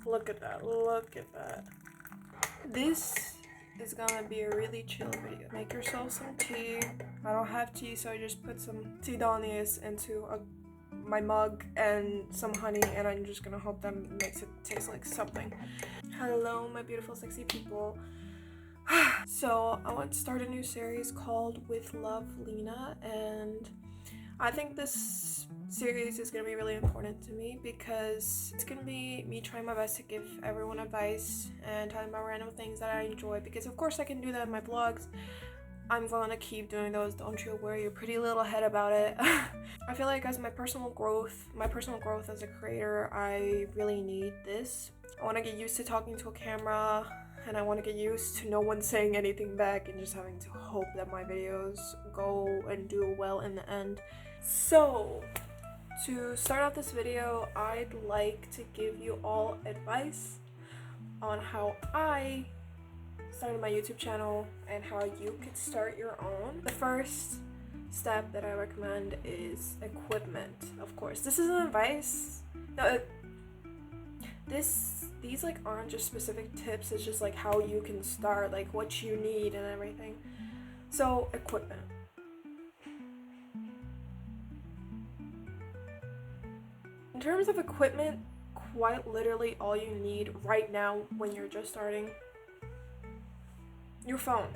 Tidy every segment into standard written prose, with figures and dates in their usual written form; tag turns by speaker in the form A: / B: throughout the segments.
A: Look at that, look at that. This is gonna be a really chill video. Make yourself some tea. I don't have tea, so I just put some tea donies into my mug and some honey, and I'm just gonna hope that makes it taste like something. Hello, my beautiful, sexy people. So I want to start a new series called With Love, Lina, and I think this series is going to be really important to me because it's going to be me trying my best to give everyone advice and talking about random things that I enjoy, because of course I can do that in my vlogs. I'm going to keep doing those, don't you worry your pretty little head about it. I feel like as my personal growth as a creator, I really need this. I want to get used to talking to a camera, and I want to get used to no one saying anything back and just having to hope that my videos go and do well in the end. So, to start off this video, I'd like to give you all advice on how I started my YouTube channel and how you could start your own. The first step that I recommend is equipment, of course. This isn't advice. No, these like aren't just specific tips, it's just like how you can start, like what you need and everything. So, equipment. In terms of equipment, quite literally all you need right now when you're just starting, your phone.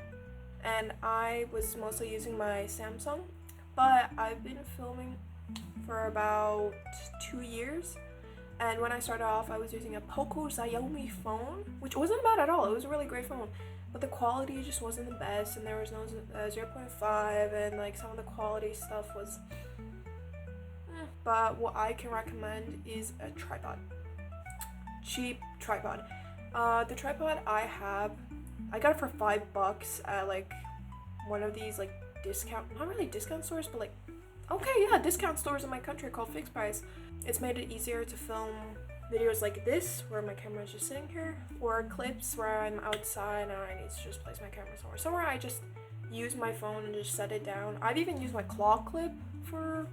A: And I was mostly using my Samsung, but I've been filming for about 2 years. And when I started off, I was using a Poco Xiaomi phone, which wasn't bad at all. It was a really great phone, but the quality just wasn't the best, and there was no 0.5, and like some of the quality stuff was But what I can recommend is a tripod. Cheap tripod. The tripod I got it for $5 at like one of these like not really discount stores, but like, okay, yeah, discount stores in my country called Fixed Price. It's made it easier to film videos like this, where my camera is just sitting here, or clips where I'm outside and I need to just place my camera somewhere I just use my phone and just set it down. I've even used my claw clip for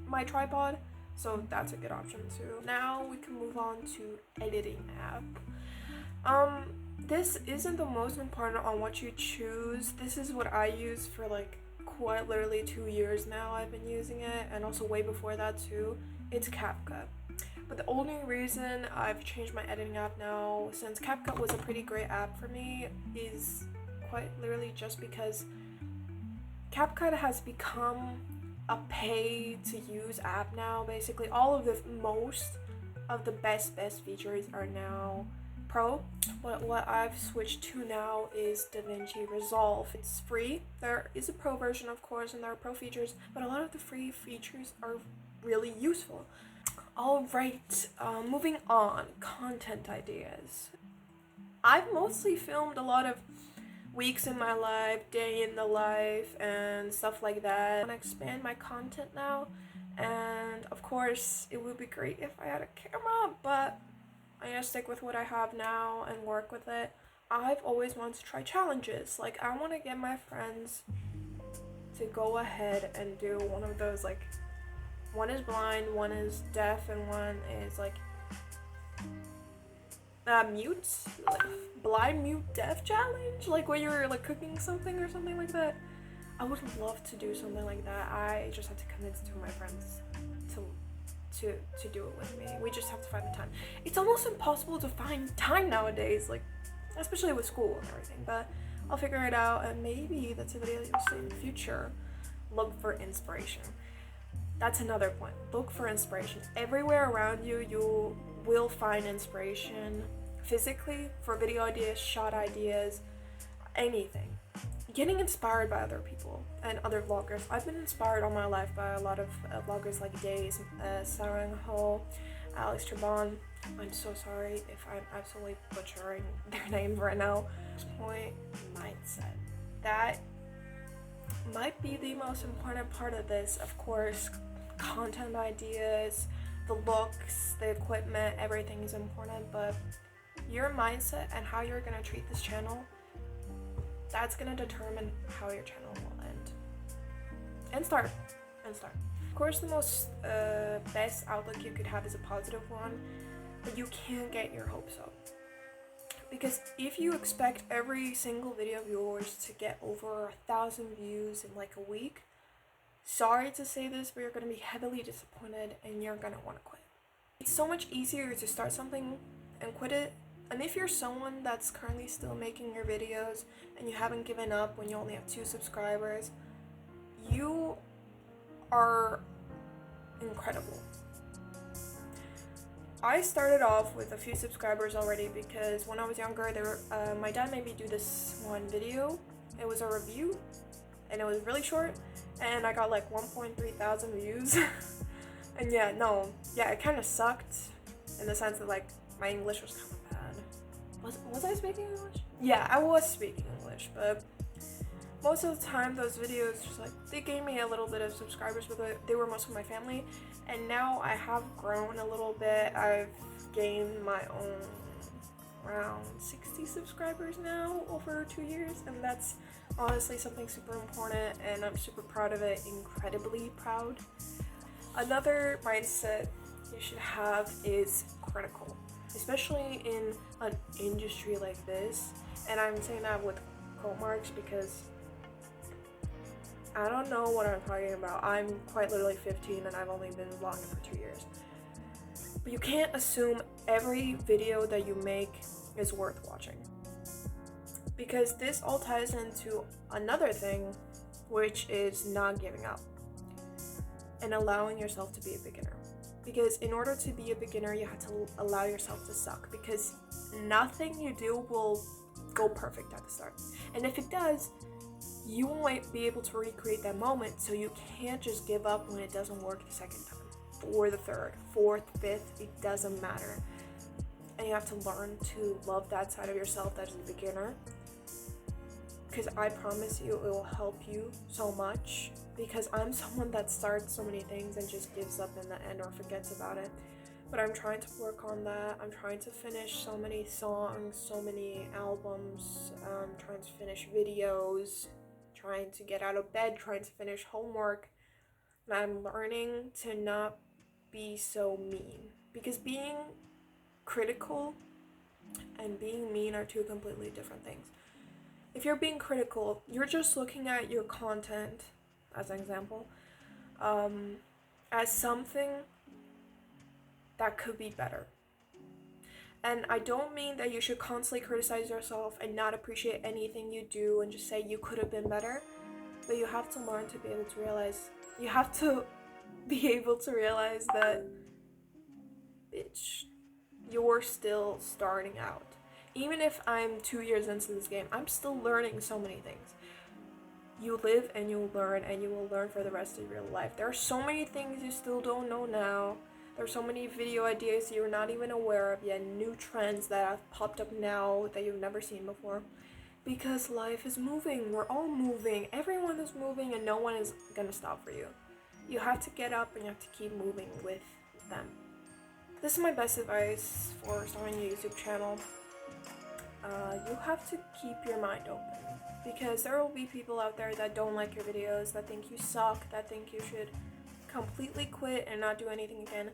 A: my tripod, so that's a good option too. Now we can move on to editing app. This isn't the most important on what you choose. This is what I use for like quite literally 2 years now. I've been using it, and also way before that too. It's CapCut. But the only reason I've changed my editing app now, since CapCut was a pretty great app for me, is quite literally just because CapCut has become a pay to use app now. Basically most of the best features are now pro, but what I've switched to now is DaVinci Resolve. It's free. There is a pro version, of course, and there are pro features, but a lot of the free features are really useful. Alright, moving on. Content ideas. I've mostly filmed a lot of weeks in my life, day in the life, and stuff like that. I want to expand my content now, and of course it would be great if I had a camera, but I'm gonna stick with what I have now and work with it. I've always wanted to try challenges. Like, I want to get my friends to go ahead and do one of those, like, one is blind, one is deaf, and one is like mute, like, blind, mute, deaf challenge, like when you're like cooking something or something like that. I would love to do something like that. I just have to convince 2 of my friends to do it with me. We just have to find the time. It's almost impossible to find time nowadays, like especially with school and everything, but I'll figure it out, and maybe that's a video you'll see in the future. Look for inspiration. That's another point. Look for inspiration. Everywhere around you, you will find inspiration physically, for video ideas, shot ideas, anything. Getting inspired by other people and other vloggers. I've been inspired all my life by a lot of vloggers like Days, Sarang Ho, Alex Trebon. I'm so sorry if I'm absolutely butchering their names right now. Next point, mindset. That might be the most important part of this. Of course, content ideas, the looks, the equipment, everything is important, but your mindset and how you're gonna treat this channel, that's gonna determine how your channel will end and start. Of course, the most best outlook you could have is a positive one. but you can't get your hopes up. Because if you expect every single video of yours to get over 1,000 views in like a week, sorry to say this, but you're going to be heavily disappointed and you're going to want to quit. It's so much easier to start something and quit it. And if you're someone that's currently still making your videos and you haven't given up when you only have 2 subscribers, you are incredible. I started off with a few subscribers already because when I was younger, my dad made me do this one video. It was a review and it was really short and I got like 1.3 thousand views. And it kind of sucked in the sense that like my English was kind of bad. Was I speaking English? Yeah, I was speaking English, but most of the time those videos just like they gave me a little bit of subscribers, but they were mostly my family. And now I have grown a little bit. I've gained my own around 60 subscribers now over 2 years, and that's honestly something super important and I'm super proud of it, incredibly proud. Another mindset you should have is critical, especially in an industry like this. And I'm saying that with quote marks because I don't know what I'm talking about. I'm quite literally 15 and I've only been vlogging for 2 years. But you can't assume every video that you make is worth watching. Because this all ties into another thing, which is not giving up and allowing yourself to be a beginner. Because in order to be a beginner, you have to allow yourself to suck, because nothing you do will go perfect at the start. And if it does, you won't be able to recreate that moment, so you can't just give up when it doesn't work the second time, or the third, fourth, fifth, it doesn't matter. And you have to learn to love that side of yourself that is a beginner, because I promise you it will help you so much, because I'm someone that starts so many things and just gives up in the end or forgets about it. But I'm trying to work on that. I'm trying to finish so many songs, so many albums, trying to finish videos, trying to get out of bed, trying to finish homework. And I'm learning to not be so mean, because being critical and being mean are two completely different things. If you're being critical, you're just looking at your content, as an example, as something that could be better. And I don't mean that you should constantly criticize yourself and not appreciate anything you do and just say you could have been better. But you have to learn to be able to realize, that, bitch, you're still starting out. Even if I'm 2 years into this game, I'm still learning so many things. You live and you learn, and you will learn for the rest of your life. There are so many things you still don't know now. There's so many video ideas you're not even aware of yet, new trends that have popped up now that you've never seen before. Because life is moving, we're all moving, everyone is moving, and no one is gonna stop for you. You have to get up and you have to keep moving with them. This is my best advice for starting a YouTube channel. You have to keep your mind open, because there will be people out there that don't like your videos, that think you suck, that think you should completely quit and not do anything again.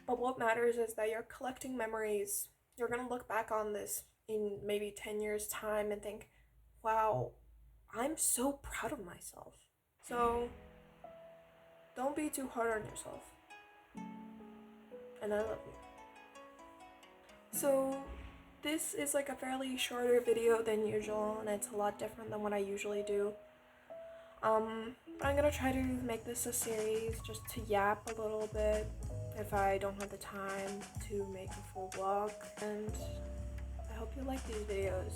A: But what matters is that you're collecting memories. You're gonna look back on this in maybe 10 years time and think, wow, I'm so proud of myself. So don't be too hard on yourself, and I love you. So this is like a fairly shorter video than usual, and it's a lot different than what I usually do. I'm gonna try to make this a series just to yap a little bit if I don't have the time to make a full vlog, and I hope you like these videos.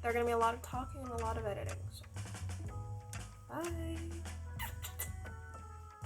A: There are gonna be a lot of talking and a lot of editing, so bye!